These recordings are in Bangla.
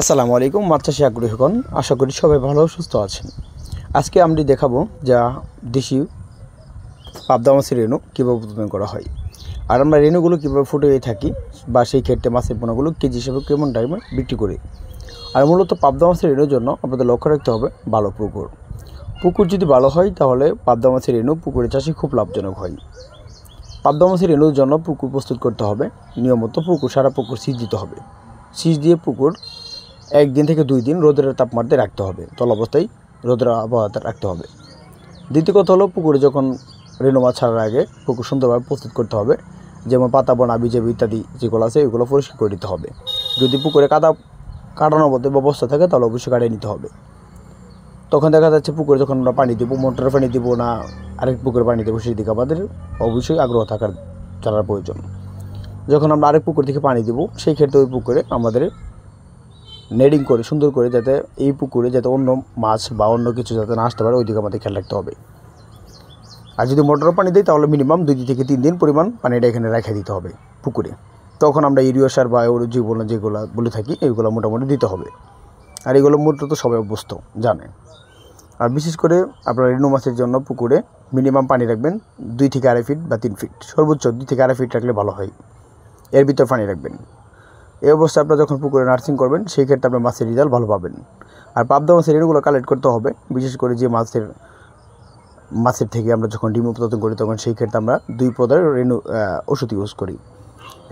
আসসালামু আলাইকুম মাছ চাষি আগ্রহীগণ, আশা করি সবাই ভালো সুস্থ আছেন। আজকে আমি দেখাবো যা দেশি পাবদা মাছের রেণু কীভাবে উৎপাদন করা হয়, আর আমরা রেণুগুলো কীভাবে ফুটিয়ে থাকি বা সেই ক্ষেত্রে মাছের পোনাগুলো কেজি হিসেবে কেমন টাইমে বিক্রি করি। আর মূলত পাবদা মাছের রেণুর জন্য আপনাদের লক্ষ্য রাখতে হবে ভালো পুকুর। পুকুর যদি ভালো হয় তাহলে পাবদা মাছের রেণু পুকুরে চাষে খুব লাভজনক হয়। পাবদা মাছের রেণুর জন্য পুকুর প্রস্তুত করতে হবে। নিয়মিত সারা পুকুর সিঁচ দিতে হবে। সিঁচ দিয়ে পুকুর 1 দিন থেকে 2 দিন রোদের তাপমাত্রায় রাখতে হবে, তল অবস্থায় রোদের আবহাওয়াতে রাখতে হবে। দ্বিতীয় কথা হলো, পুকুরে যখন রেণু মাছ ছাড়ার আগে পুকুর সুন্দরভাবে প্রস্তুত করতে হবে, যেমন পাতা বোনা বিজেপি ইত্যাদি যেগুলো আছে এগুলো পরিষ্কার করে দিতে হবে। যদি পুকুরে কাটানোর মতো ব্যবস্থা থাকে তাহলে অবশ্যই কাটিয়ে নিতে হবে। তখন দেখা যাচ্ছে পুকুরে যখন আমরা পানি দেবো, মোটরের পানি দেবো না আরেক পুকুরে পানি দেবো, সেই দিকে আমাদের অবশ্যই আগ্রহ জানার প্রয়োজন। যখন আমরা আরেক পুকুর থেকে পানি দেবো, সেই ক্ষেত্রে ওই পুকুরে আমাদের নেডিং করে সুন্দর করে যাতে এই পুকুরে যাতে অন্য মাছ বা অন্য কিছু যাতে না আসতে পারে ওই দিকে আমাদের খেয়াল রাখতে হবে। আর যদি মোটর পানি দিই তাহলে মিনিমাম 2 থেকে 3 দিন পরিমাণ পানিটা এখানে রেখে দিতে হবে পুকুরে। তখন আমরা ইউরিয়া সার বা যেগুলো বলে থাকি এইগুলো মোটামুটি দিতে হবে। আর এগুলো মূলত সবাই অভ্যস্ত জানে। আর বিশেষ করে আপনারা রেণু মাছের জন্য পুকুরে মিনিমাম পানি রাখবেন 2 থেকে 2.5 ফিট বা 3 ফিট, সর্বোচ্চ 2 থেকে 2.5 ফিট রাখলে ভালো হয়। এর ভিতর পানি রাখবেন। এই অবস্থায় আপনারা যখন পুকুরে নার্সিং করবেন সেই ক্ষেত্রে আপনার মাছের রেজাল্ট ভালো পাবেন। আর পাবদা মাছের রেণুগুলো কালেক্ট করতে হবে, বিশেষ করে যে মাছের থেকে আমরা যখন ডিম উৎপাদন করি তখন সেই ক্ষেত্রে আমরা 2 প্রকারের রেণু ওষুধ ইউজ করি।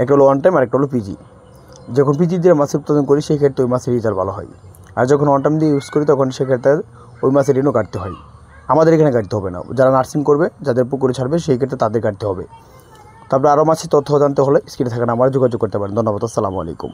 একটা হলো 1 টাইম আর একটা হলো পিজি। যখন পিজি দিয়ে মাছ উৎপাদন করি সেই ক্ষেত্রে ওই মাছের রেজাল্ট ভালো হয়। আর যখন 1 টাইম দিয়ে ইউজ করি তখন সেক্ষেত্রে ওই মাছের রেণু কাটতে হয়। আমাদের এখানে কাটতে হবে না, যারা নার্সিং করবে যাদের পুকুরে ছাড়বে সেই ক্ষেত্রে তাদের কাটতে হবে। তারপরে আরও মাছের তথ্য জানতে হলে স্ক্রিনে থাকা নাম্বারে যোগাযোগ করতে পারেন। ধন্যবাদ। আসসালামু আলাইকুম।